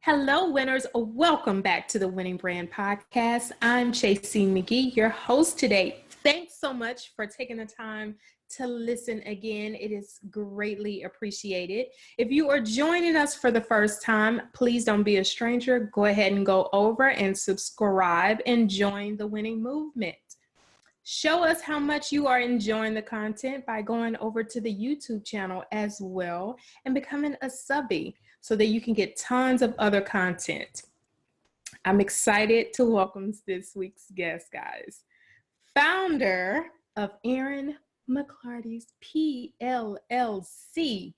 Hello, winners. Welcome back to the Winning Brand Podcast. I'm Chasey McGee, your host today. Thanks so much for taking the time to listen again. It is greatly appreciated. If you are joining us for the first time, please don't be a stranger. Go ahead and go over and subscribe and join the winning movement. Show us how much you are enjoying the content by going over to the YouTube channel as well and becoming a subby so that you can get tons of other content. I'm excited to welcome this week's guest, guys. Founder of Erin Mcclarty's PLLC,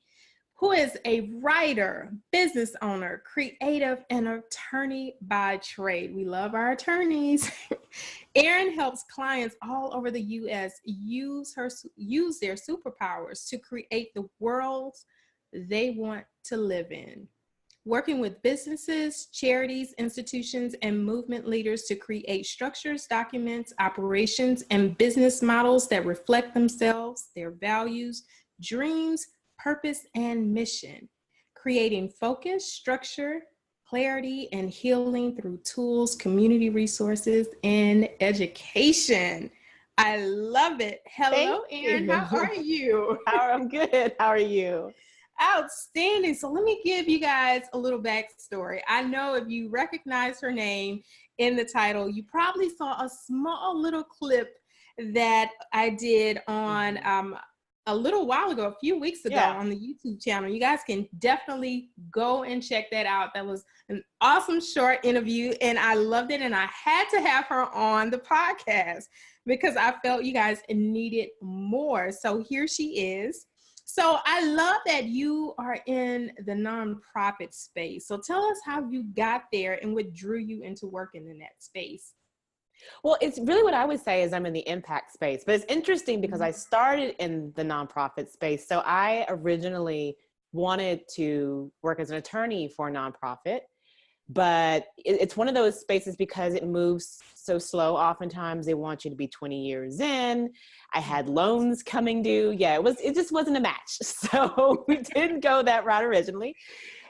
who is a writer, business owner, creative, and attorney by trade. We love our attorneys. Erin helps clients all over the U.S. use their superpowers to create the worlds they want to live in. Working with businesses, charities, institutions, and movement leaders to create structures, documents, operations, and business models that reflect themselves, their values, dreams, purpose, and mission. Creating focus, structure, clarity, and healing through tools, community resources, and education. I love it. Hello, Erin. How are you? I'm good. How are you? Outstanding. So let me give you guys a little backstory. I know if you recognize her name in the title, you probably saw a small little clip that I did on a little while ago, a few weeks ago on the YouTube channel. You guys can definitely go and check that out. That was an awesome short interview and I loved it. And I had to have her on the podcast because I felt you guys needed more. So here she is. So I love that you are in the nonprofit space. So tell us how you got there and what drew you into working in that space. Well, it's really what I would say is I'm in the impact space, but it's interesting because I started in the nonprofit space. So I originally wanted to work as an attorney for a nonprofit, but it's one of those spaces because it moves so slow. Oftentimes they want you to be 20 years in. I had loans coming due. Yeah, it just wasn't a match. So we didn't go that route originally,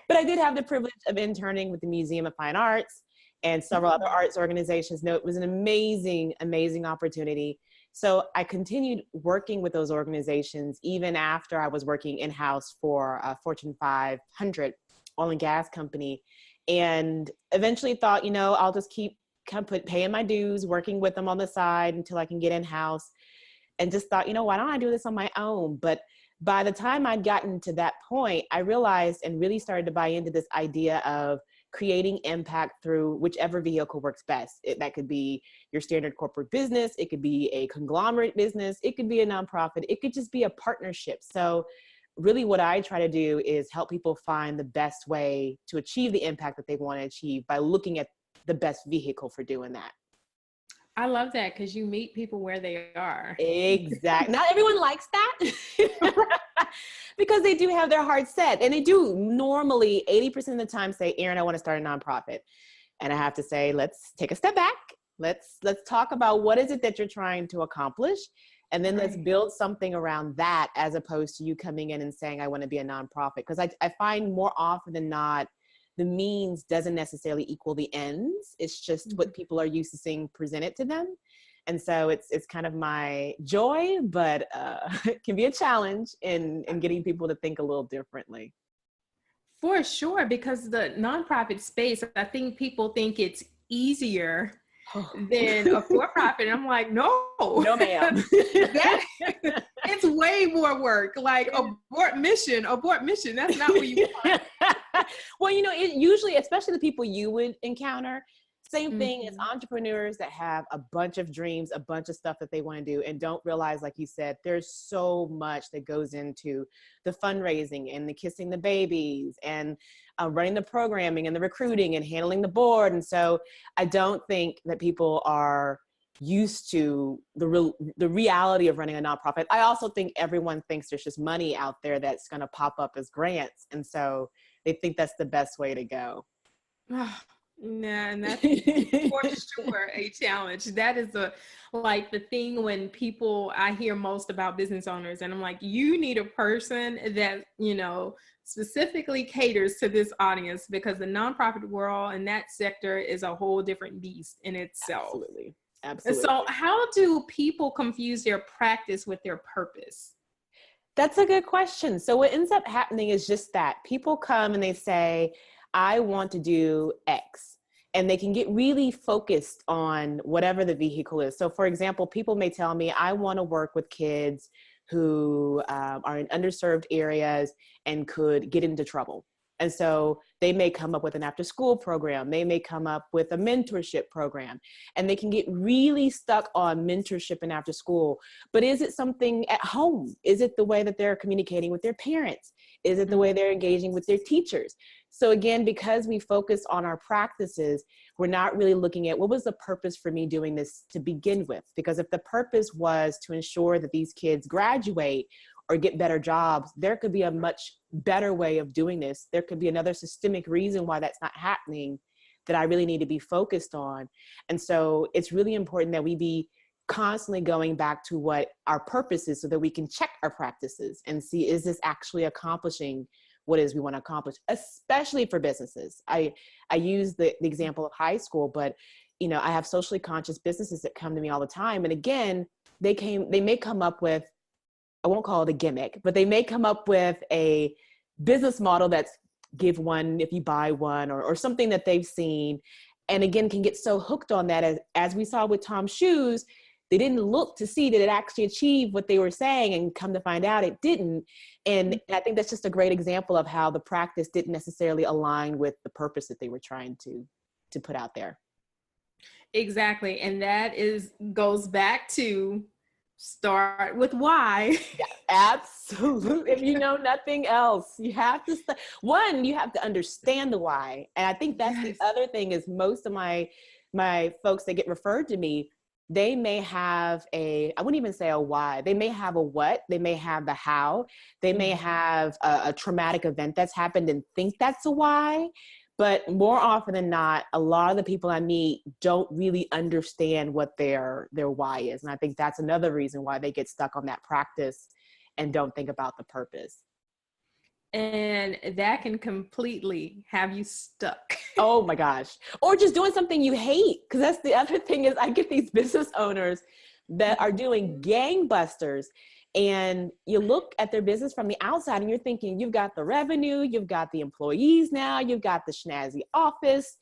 but I did have the privilege of interning with the Museum of Fine Arts and several other arts organizations. No, it was an amazing, amazing opportunity. So I continued working with those organizations even after I was working in-house for a Fortune 500 oil and gas company. And eventually thought, I'll just keep paying my dues, working with them on the side until I can get in-house. And just thought, why don't I do this on my own? But by the time I'd gotten to that point, I realized and really started to buy into this idea of creating impact through whichever vehicle works best. That could be your standard corporate business. It could be a conglomerate business. It could be a nonprofit. It could just be a partnership. So really what I try to do is help people find the best way to achieve the impact that they want to achieve by looking at the best vehicle for doing that. I love that because you meet people where they are. Exactly. Not everyone likes that because they do have their heart set, and they do normally 80% of the time say, Erin, I want to start a nonprofit. And I have to say, let's take a step back. Let's talk about what is it that you're trying to accomplish. And then let's build something around that as opposed to you coming in and saying, I want to be a nonprofit. Because I find more often than not, the means doesn't necessarily equal the ends. It's just what people are used to seeing presented to them. And so it's kind of my joy, but it can be a challenge in getting people to think a little differently. For sure, because the nonprofit space, I think people think it's easier than a for-profit. And I'm like, no, ma'am. It's way more work. Like abort mission. That's not what you want. Well, it usually, especially the people you would encounter, same thing as entrepreneurs that have a bunch of dreams, a bunch of stuff that they want to do and don't realize, like you said, there's so much that goes into the fundraising and the kissing the babies and running the programming and the recruiting and handling the board. And so I don't think that people are used to the reality of running a nonprofit. I also think everyone thinks there's just money out there that's going to pop up as grants. And so they think that's the best way to go. Nah, and that's for sure a challenge. That is like the thing when I hear most about business owners, and I'm like, you need a person that, specifically caters to this audience, because the nonprofit world and that sector is a whole different beast in itself. Absolutely. And Absolutely. so how do people confuse their practice with their purpose? That's a good question. So what ends up happening is just that people come and they say, I want to do X. And they can get really focused on whatever the vehicle is. So for example, people may tell me, I want to work with kids who are in underserved areas and could get into trouble. And so they may come up with an after school program. They may come up with a mentorship program, and they can get really stuck on mentorship and after school. But is it something at home? Is it the way that they're communicating with their parents? Is it the way they're engaging with their teachers? So again, because we focus on our practices, we're not really looking at what was the purpose for me doing this to begin with. Because if the purpose was to ensure that these kids graduate or get better jobs, there could be a much better way of doing this. There could be another systemic reason why that's not happening that I really need to be focused on. And so it's really important that we be constantly going back to what our purpose is so that we can check our practices and see, is this actually accomplishing what it is we want to accomplish, especially for businesses. I use the example of high school, but I have socially conscious businesses that come to me all the time. And again, they may come up with, I won't call it a gimmick, but they may come up with a business model that's give one if you buy one, or something that they've seen. And again, can get so hooked on that, as we saw with Tom's shoes, they didn't look to see that it actually achieved what they were saying, and come to find out it didn't. And I think that's just a great example of how the practice didn't necessarily align with the purpose that they were trying to put out there. Exactly. And that goes back to start with why. Yeah, absolutely. If you know nothing else, you have to you have to understand the why. And I think that's the other thing is most of my folks that get referred to me, they may have I wouldn't even say a why. They may have a what, they may have the how, they may have a traumatic event that's happened and think that's a why. But more often than not, a lot of the people I meet don't really understand what their why is. And I think that's another reason why they get stuck on that practice and don't think about the purpose. And that can completely have you stuck. Oh my gosh. Or just doing something you hate. Because that's the other thing is I get these business owners that are doing gangbusters. And you look at their business from the outside and you're thinking, you've got the revenue, you've got the employees now, you've got the snazzy office.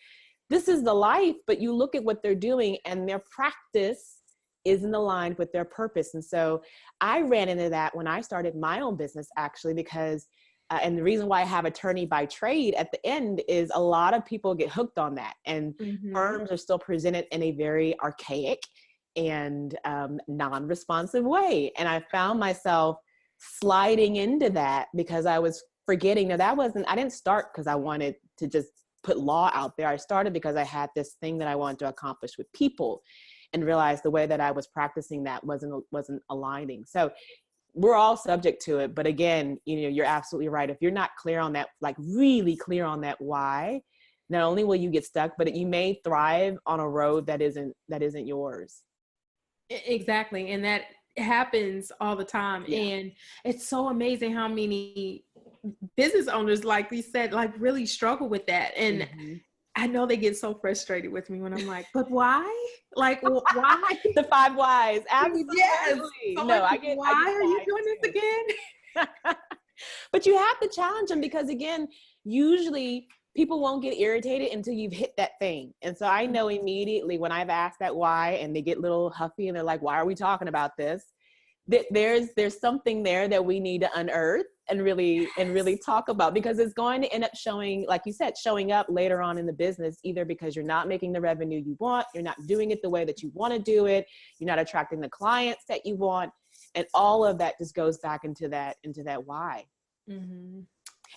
This is the life, but you look at what they're doing and their practice isn't aligned with their purpose. And so I ran into that when I started my own business, actually, because, and the reason why I have attorney by trade at the end is a lot of people get hooked on that. And firms are still presented in a very archaic and non-responsive way. And I found myself sliding into that because I was forgetting that I didn't start because I wanted to just put law out there. I started because I had this thing that I wanted to accomplish with people and realized the way that I was practicing that wasn't aligning. So we're all subject to it. But again, you're absolutely right. If you're not clear on that, like really clear on that why, not only will you get stuck, but you may thrive on a road that isn't yours. Exactly. And that happens all the time. Yeah. And it's so amazing how many business owners, like we said, like really struggle with that. And I know they get so frustrated with me when I'm like, but why? Like, why? The 5 whys. Absolutely. Yes. So No, like, why are you doing this again? But you have to challenge them because again, usually people won't get irritated until you've hit that thing. And so I know immediately when I've asked that why and they get a little huffy and they're like, why are we talking about this? That there's something there that we need to unearth and really talk about, because it's going to end up showing, like you said, showing up later on in the business, either because you're not making the revenue you want, you're not doing it the way that you want to do it, you're not attracting the clients that you want. And all of that just goes back into that why. And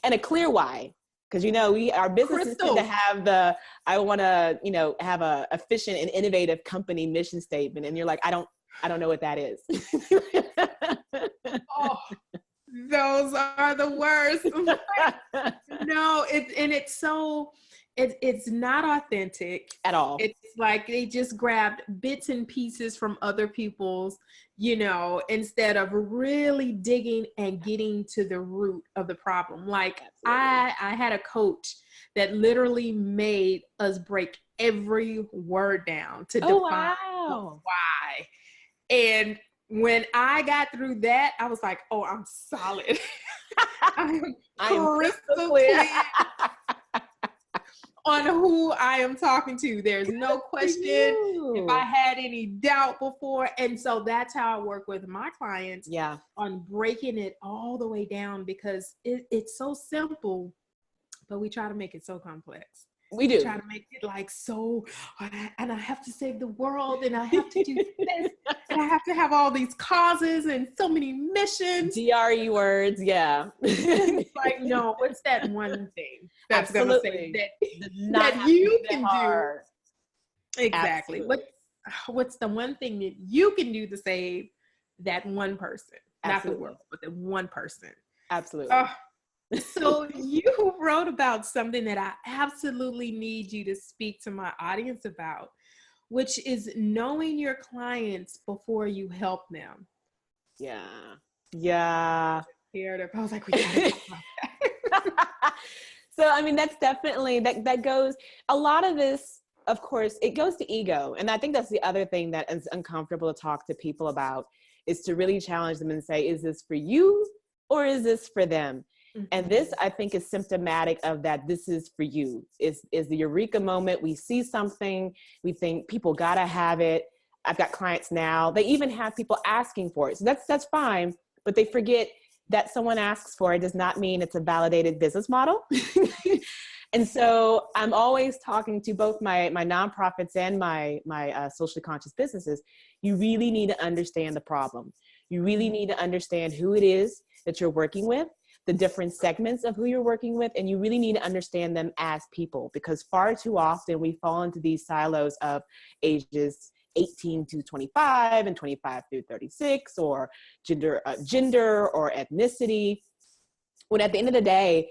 a clear why. Because, our businesses tend to have I want to, have a efficient and innovative company mission statement. And you're like, I don't know what that is. Oh, those are the worst. No, it's it's not authentic at all. It's like they just grabbed bits and pieces from other people's, instead of really digging and getting to the root of the problem. Like I had a coach that literally made us break every word down to define why. And when I got through that, I was like, oh, I'm solid. I'm crystal clear on who I am talking to. There's no question if I had any doubt before. And so that's how I work with my clients on breaking it all the way down, because it's so simple, but we try to make it so complex. We do. Try to make it like so, and I have to save the world, and I have to do this, and I have to have all these causes and so many missions. DRE words, yeah. It's like, no, what's that one thing that's going to say that you can do? Exactly. What's the one thing that you can do to save that one person? Not the world, but the one person. Absolutely. So you wrote about something that I absolutely need you to speak to my audience about, which is knowing your clients before you help them. Yeah. I was like, we gotta talk about that. So, I mean, that's definitely, that goes, a lot of this, of course, it goes to ego. And I think that's the other thing that is uncomfortable to talk to people about, is to really challenge them and say, is this for you or is this for them? Mm-hmm. And this, I think, is symptomatic of that. This is for you. Is the eureka moment. We see something, we think people gotta have it. I've got clients now, they even have people asking for it. So that's fine, but they forget that someone asks for it does not mean it's a validated business model. And so I'm always talking to both my nonprofits and my socially conscious businesses. You really need to understand the problem. You really need to understand who it is that you're working with, the different segments of who you're working with, and you really need to understand them as people, because far too often we fall into these silos of ages 18 to 25 and 25 through 36, or gender or ethnicity, when at the end of the day,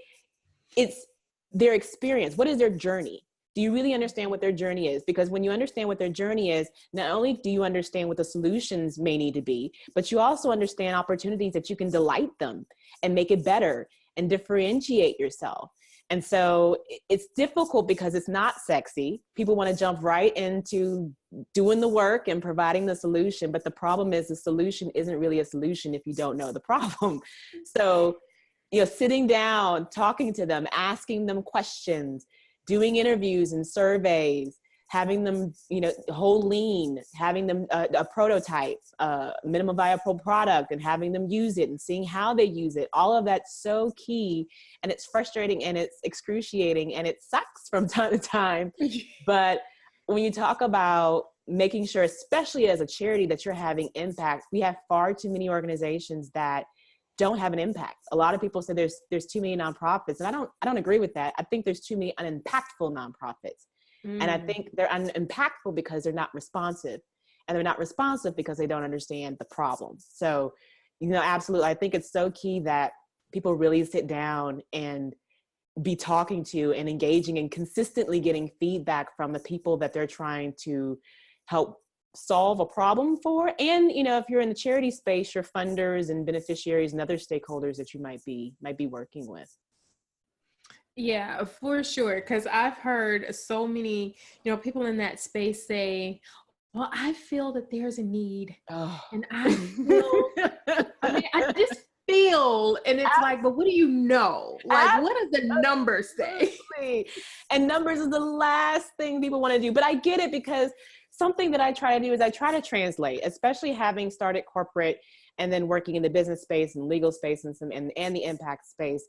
it's their experience. What is their journey? Do you really understand what their journey is? Because when you understand what their journey is, not only do you understand what the solutions may need to be, but you also understand opportunities that you can delight them and make it better and differentiate yourself. And so it's difficult because it's not sexy. People want to jump right into doing the work and providing the solution. But the problem is the solution isn't really a solution if you don't know the problem. So, sitting down, talking to them, asking them questions, doing interviews and surveys, having them, whole lean, having them a prototype, minimum viable product, and having them use it and seeing how they use it. All of that's so key, and it's frustrating and it's excruciating and it sucks from time to time. But when you talk about making sure, especially as a charity, that you're having impact, we have far too many organizations that don't have an impact. A lot of people say there's too many nonprofits, and I don't agree with that. I think there's too many unimpactful nonprofits. And I think they're unimpactful because they're not responsive, and they're not responsive because they don't understand the problem. So, absolutely. I think it's so key that people really sit down and be talking to and engaging and consistently getting feedback from the people that they're trying to help solve a problem for. And, if you're in the charity space, your funders and beneficiaries and other stakeholders that you might be working with. Yeah, for sure. Because I've heard so many, people in that space say, well, I feel that there's a need. Oh. And I just feel, and it's like, but what do you know? Like, what does the numbers say? And numbers is the last thing people want to do. But I get it, because something that I try to do is I try to translate, especially having started corporate and then working in the business space and legal space and the impact space.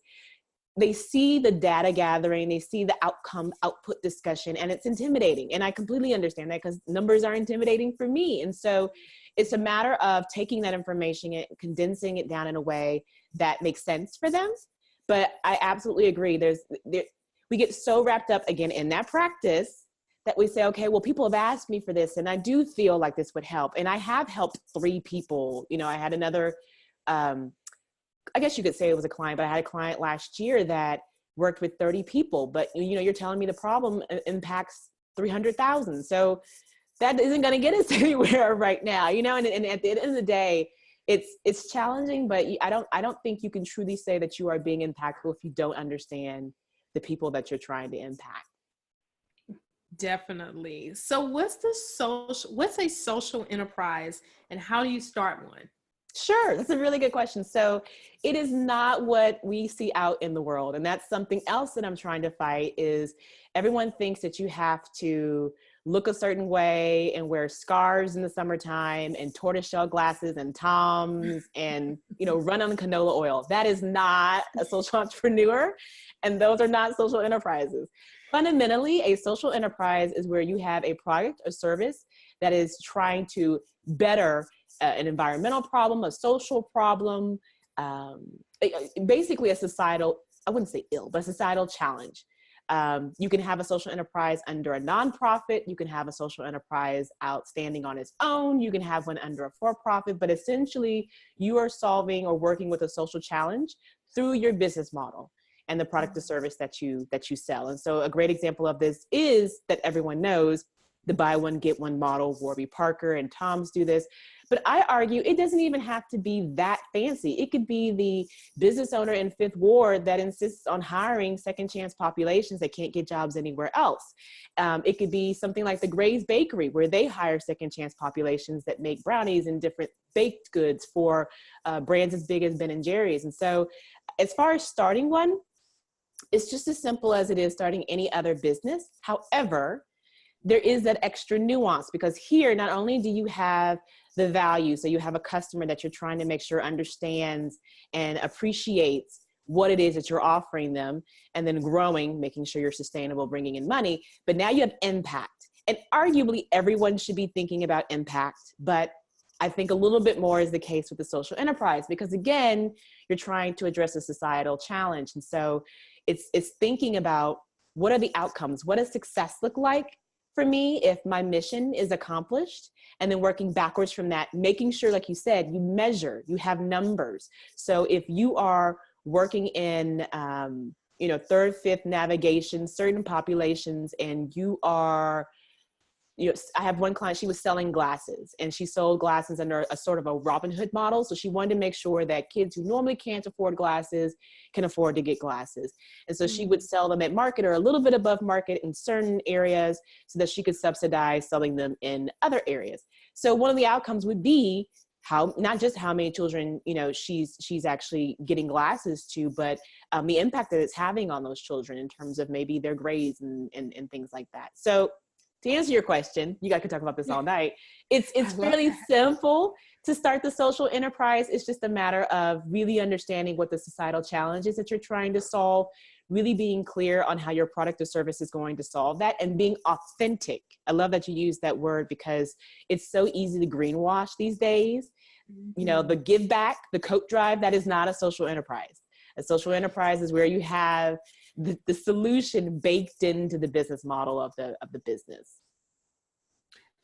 They see the data gathering, they see the output discussion, and it's intimidating. And I completely understand that, because numbers are intimidating for me. And so it's a matter of taking that information and condensing it down in a way that makes sense for them. But I absolutely agree. We get so wrapped up again in that practice that we say, okay, well, people have asked me for this, and I do feel like this would help. And I have helped 3 people. I had another, I guess you could say it was a client, but I had a client last year that worked with 30 people, but you're telling me the problem impacts 300,000. So that isn't going to get us anywhere right now, and at the end of the day, it's challenging, but I don't think you can truly say that you are being impactful if you don't understand the people that you're trying to impact. Definitely. So what's a social enterprise, and how do you start one? Sure. That's a really good question. So it is not what we see out in the world. And that's something else that I'm trying to fight is everyone thinks that you have to look a certain way and wear scarves in the summertime and tortoiseshell glasses and Toms and, run on canola oil. That is not a social entrepreneur. And those are not social enterprises. Fundamentally, a social enterprise is where you have a product or service that is trying to better an environmental problem, a social problem, basically a societal, I wouldn't say ill, but a societal challenge. You can have a social enterprise under a nonprofit. You can have a social enterprise outstanding on its own. You can have one under a for-profit, but essentially you are solving or working with a social challenge through your business model and the product or service that you sell. And so a great example of this is that everyone knows the buy one, get one model. Warby Parker and Tom's do this. But I argue it doesn't even have to be that fancy. It could be the business owner in Fifth Ward that insists on hiring second chance populations that can't get jobs anywhere else. It could be something like the Gray's Bakery, where they hire second chance populations that make brownies and different baked goods for brands as big as Ben & Jerry's. And so as far as starting one, it's just as simple as it is starting any other business. However, there is that extra nuance, because here, not only do you have the value, so you have a customer that you're trying to make sure understands and appreciates what it is that you're offering them, and then growing, making sure you're sustainable, bringing in money, but now you have impact. And arguably everyone should be thinking about impact, but I think a little bit more is the case with the social enterprise, because again, you're trying to address a societal challenge. And so it's thinking about what are the outcomes? What does success look like for me if my mission is accomplished? And then working backwards from that, making sure, like you said, you measure, you have numbers. So if you are working in, third, fifth navigation, certain populations, and you are, I have one client, she was selling glasses, and she sold glasses under a sort of a Robin Hood model. So she wanted to make sure that kids who normally can't afford glasses can afford to get glasses. And so she would sell them at market or a little bit above market in certain areas so that she could subsidize selling them in other areas. So one of the outcomes would be not just how many children, she's actually getting glasses to, but the impact that it's having on those children in terms of maybe their grades and things like that. So to answer your question, you guys could talk about this all night. It's fairly simple to start the social enterprise. It's just a matter of really understanding what the societal challenge is that you're trying to solve, really being clear on how your product or service is going to solve that, and being authentic. I love that you use that word, because it's so easy to greenwash these days. The give back, the coat drive, that is not a social enterprise. A social enterprise is where you have the solution baked into the business model of the business.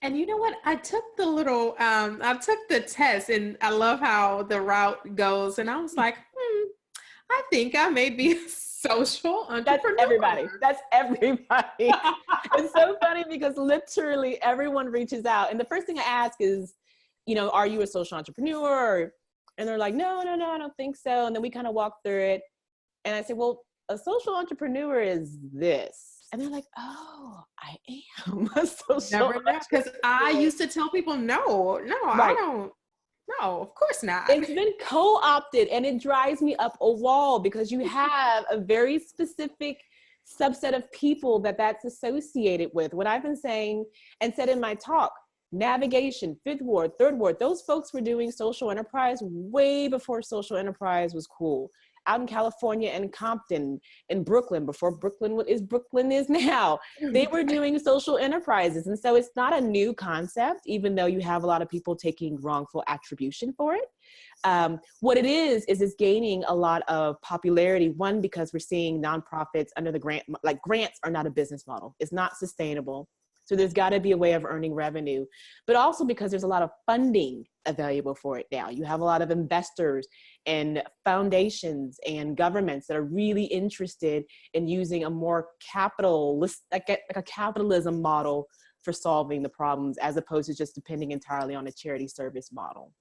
And you know what? I took the test, and I love how the route goes. And I was like, I think I may be a social entrepreneur. That's everybody. It's so funny because literally everyone reaches out. And the first thing I ask is, are you a social entrepreneur? And they're like, no, I don't think so. And then we kind of walk through it. And I say, well, a social entrepreneur is this. And they're like, oh, I am a social entrepreneur. Because I used to tell people, no, right. I don't. No, of course not. It's been co-opted, and it drives me up a wall, because you have a very specific subset of people that's associated with. What I've been saying and said in my talk, navigation, Fifth Ward, Third Ward, those folks were doing social enterprise way before social enterprise was cool. Out in California and Compton, in Brooklyn, before Brooklyn is now, they were doing social enterprises. And so it's not a new concept, even though you have a lot of people taking wrongful attribution for it. What it is it's gaining a lot of popularity. One, because we're seeing nonprofits under the grants are not a business model. It's not sustainable. So there's got to be a way of earning revenue, but also because there's a lot of funding available for it now. You have a lot of investors and foundations and governments that are really interested in using a more capitalist, like a capitalism model for solving the problems, as opposed to just depending entirely on a charity service model.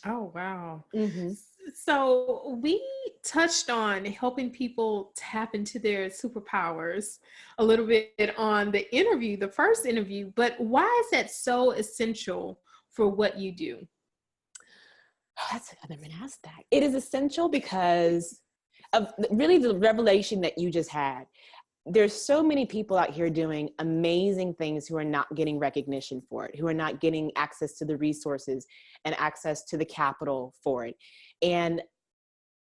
Oh, wow. Mm-hmm. So we touched on helping people tap into their superpowers a little bit on the interview, the first interview, but why is that so essential for what you do? I've never been asked that. It is essential because of really the revelation that you just had. There's so many people out here doing amazing things who are not getting recognition for it, who are not getting access to the resources and access to the capital for it. And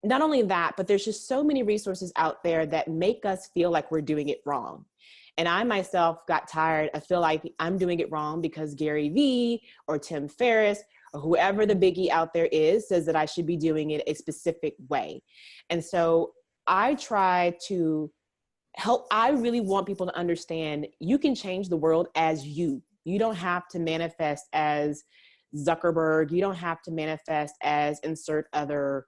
not only that, but there's just so many resources out there that make us feel like we're doing it wrong. And I myself got tired. I feel like I'm doing it wrong because Gary Vee or Tim Ferriss or whoever the biggie out there is says that I should be doing it a specific way. And so I try to help. I really want people to understand you can change the world as you. You don't have to manifest as Zuckerberg. You don't have to manifest as insert other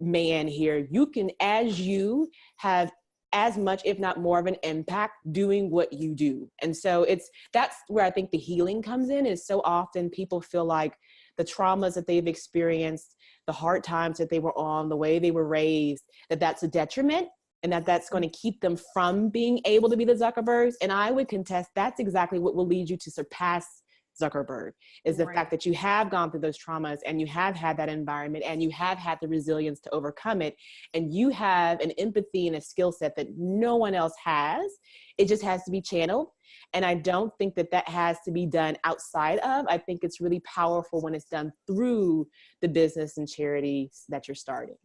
man here. You can, as you, have as much, if not more of an impact doing what you do. And so that's where I think the healing comes in, is so often people feel like the traumas that they've experienced, the hard times that they were on, the way they were raised, that's a detriment, and that's going to keep them from being able to be the Zuckerbergs. And I would contest that's exactly what will lead you to surpass Zuckerberg, is the fact that you have gone through those traumas and you have had that environment and you have had the resilience to overcome it. And you have an empathy and a skill set that no one else has. It just has to be channeled. And I don't think that has to be done outside of. I think it's really powerful when it's done through the business and charities that you're starting.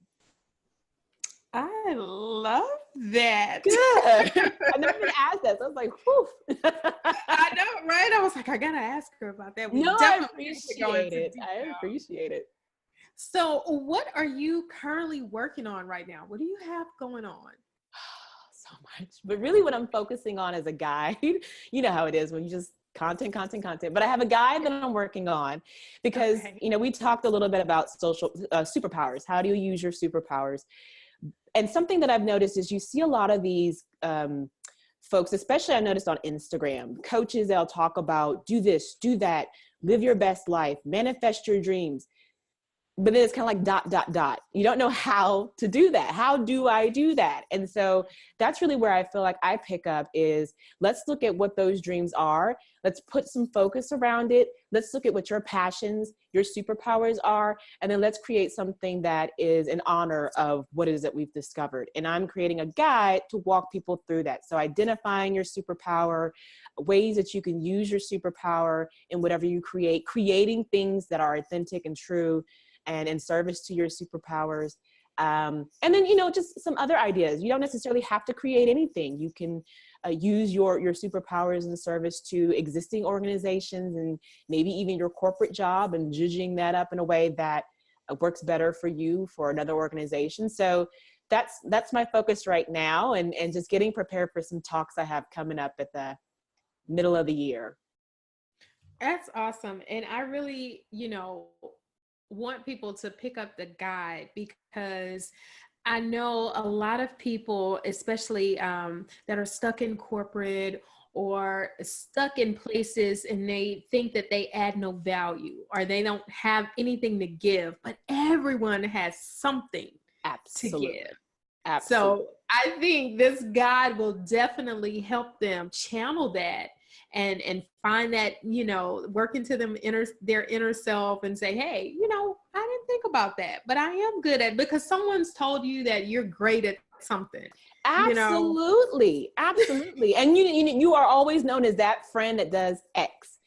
I love that. Good. I've never been asked that. So I was like, whew. I know, right? I was like, I got to ask her about that. I appreciate it. I appreciate it. So what are you currently working on right now? What do you have going on? So much. But really what I'm focusing on is a guide. You know how it is when you just content. But I have a guide that I'm working on because, we talked a little bit about social superpowers. How do you use your superpowers? And something that I've noticed is you see a lot of these folks, especially I noticed on Instagram, coaches that'll talk about do this, do that, live your best life, manifest your dreams. But then it's kind of like ... You don't know how to do that. How do I do that? And so that's really where I feel like I pick up is let's look at what those dreams are. Let's put some focus around it. Let's look at what your passions, your superpowers are. And then let's create something that is in honor of what it is that we've discovered. And I'm creating a guide to walk people through that. So identifying your superpower, ways that you can use your superpower in whatever you create, creating things that are authentic and true and in service to your superpowers. And then, just some other ideas. You don't necessarily have to create anything. You can use your superpowers in service to existing organizations and maybe even your corporate job and judging that up in a way that works better for you for another organization. So that's my focus right now, and just getting prepared for some talks I have coming up at the middle of the year. That's awesome. And I really, want people to pick up the guide because I know a lot of people, especially that are stuck in corporate or stuck in places and they think that they add no value or they don't have anything to give, but everyone has something to give. Absolutely. So I think this guide will definitely help them channel that and find that, work into their inner self and say, hey, I didn't think about that, but I am good at it because someone's told you that you're great at something. Absolutely. Absolutely. And you are always known as that friend that does X.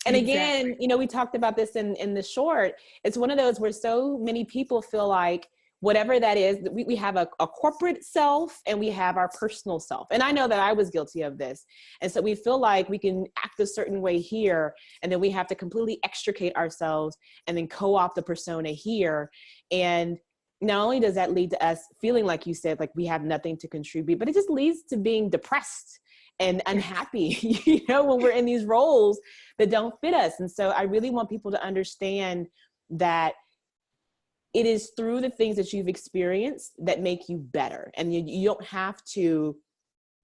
And again, we talked about this in the short. It's one of those where so many people feel like whatever that is, we have a corporate self and we have our personal self. And I know that I was guilty of this. And so we feel like we can act a certain way here, and then we have to completely extricate ourselves and then co-opt the persona here. And not only does that lead to us feeling, like you said, like we have nothing to contribute, but it just leads to being depressed and unhappy, when we're in these roles that don't fit us. And so I really want people to understand that it is through the things that you've experienced that make you better. And you don't have to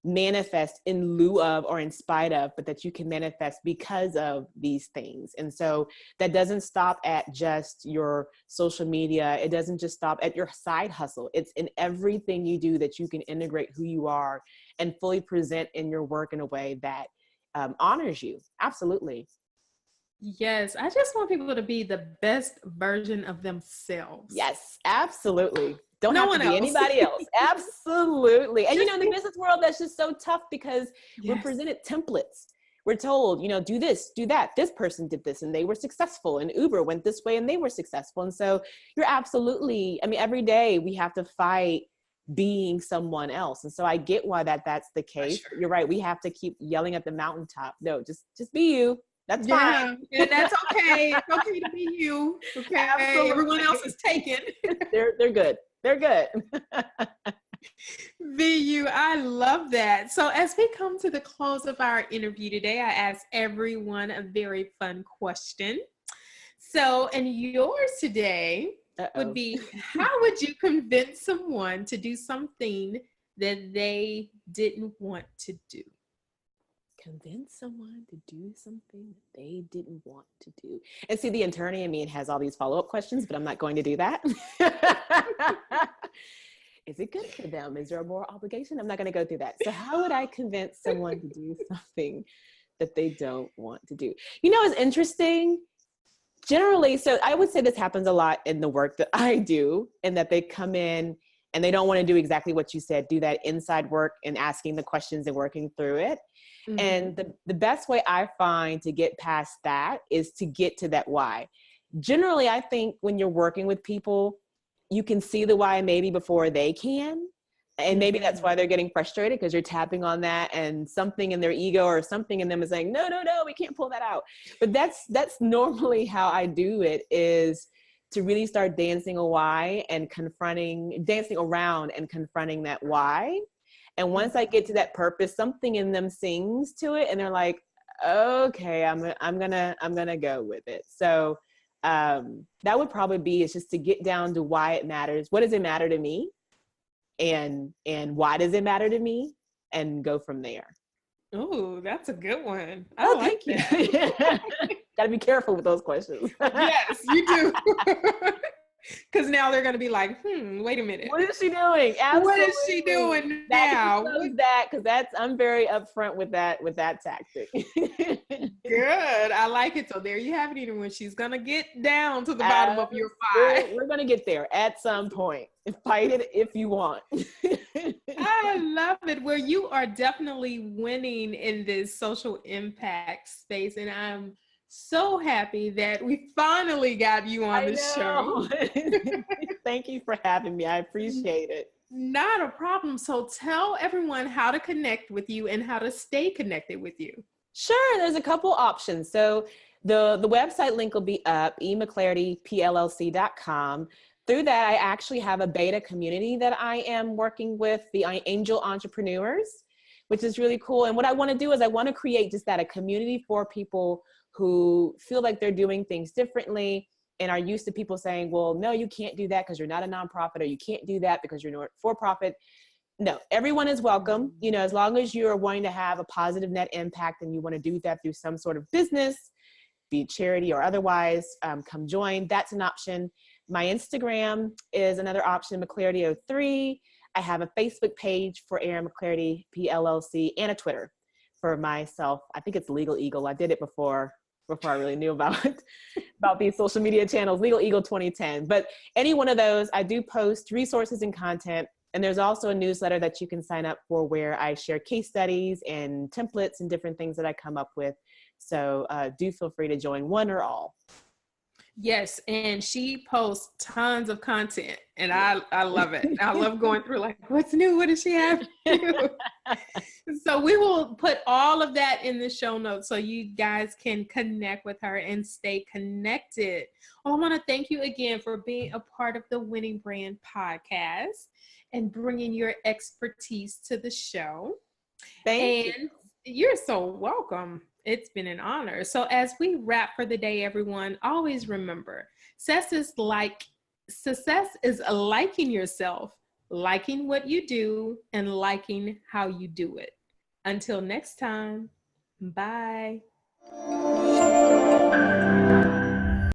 manifest in lieu of or in spite of, but that you can manifest because of these things. And so that doesn't stop at just your social media. It doesn't just stop at your side hustle. It's in everything you do that you can integrate who you are and fully present in your work in a way that honors you. Absolutely. Yes, I just want people to be the best version of themselves. Yes, absolutely. Don't No have one to be else. anybody else. Absolutely. And in the business world, that's just so tough because we're presented templates. We're told, do this, do that. This person did this and they were successful, and Uber went this way and they were successful. And so you're absolutely, every day we have to fight being someone else. And so I get why that's the case. Sure. You're right. We have to keep yelling at the mountaintop. No, just be you. That's fine. And that's okay. It's okay to be you. Okay. Absolutely. Everyone else is taken. They're good. They're good. Be you. I love that. So as we come to the close of our interview today, I asked everyone a very fun question. So, and yours today would be, how would you convince someone to do something that they didn't want to do? Convince someone to do something that they didn't want to do. And see, the attorney in me has all these follow-up questions, but I'm not going to do that. Is it good for them? Is there a moral obligation? I'm not going to go through that. So how would I convince someone to do something that they don't want to do? It's interesting. Generally, so I would say this happens a lot in the work that I do, and that they come in and they don't want to do exactly what you said, do that inside work and asking the questions and working through it. Mm-hmm. And the best way I find to get past that is to get to that why. Generally, I think when you're working with people, you can see the why maybe before they can. And maybe that's why they're getting frustrated, because you're tapping on that and something in their ego or something in them is saying, no, we can't pull that out. But that's normally how I do it, is to really start dancing around and confronting that why. And once I get to that purpose, something in them sings to it and they're like, okay, I'm gonna go with it. So that would probably be, it's just to get down to why it matters. What does it matter to me? And why does it matter to me? And go from there. Oh, that's a good one. Thank you. Got to be careful with those questions. Yes, you do. Because now they're going to be like, wait a minute. What is she doing? Absolutely. What is she doing now? Because I'm very upfront with that tactic. Good. I like it. So there you have it, everyone. She's going to get down to the bottom of your why. We're going to get there at some point. Fight it if you want. I love it. Well, you are definitely winning in this social impact space. And I'm so happy that we finally got you on the show. Thank you for having me. I appreciate it. Not a problem. So tell everyone how to connect with you and how to stay connected with you. Sure. There's a couple options. So the website link will be up, emcclartypllc.com. Through that, I actually have a beta community that I am working with, the angel entrepreneurs, which is really cool. And what I want to do is I want to create just that, a community for people who feel like they're doing things differently and are used to people saying, well, no, you can't do that because you're not a nonprofit, or you can't do that because you're not for-profit. No, everyone is welcome. As long as you are wanting to have a positive net impact and you want to do that through some sort of business, be it charity or otherwise, come join. That's an option. My Instagram is another option, Mcclarty03. I have a Facebook page for Erin Mcclarty, PLLC, and a Twitter for myself. I think it's Legal Eagle. I did it before I really knew about these social media channels, Legal Eagle 2010. But any one of those, I do post resources and content. And there's also a newsletter that you can sign up for where I share case studies and templates and different things that I come up with. So do feel free to join one or all. Yes, and she posts tons of content, and I love it. I love going through like, what's new? What does she have? So we will put all of that in the show notes so you guys can connect with her and stay connected. Well, I want to thank you again for being a part of the Winning Brand podcast and bringing your expertise to the show. Thank you. You're so welcome. It's been an honor. So as we wrap for the day, everyone, always remember, success is liking yourself, liking what you do, and liking how you do it. Until next time, bye.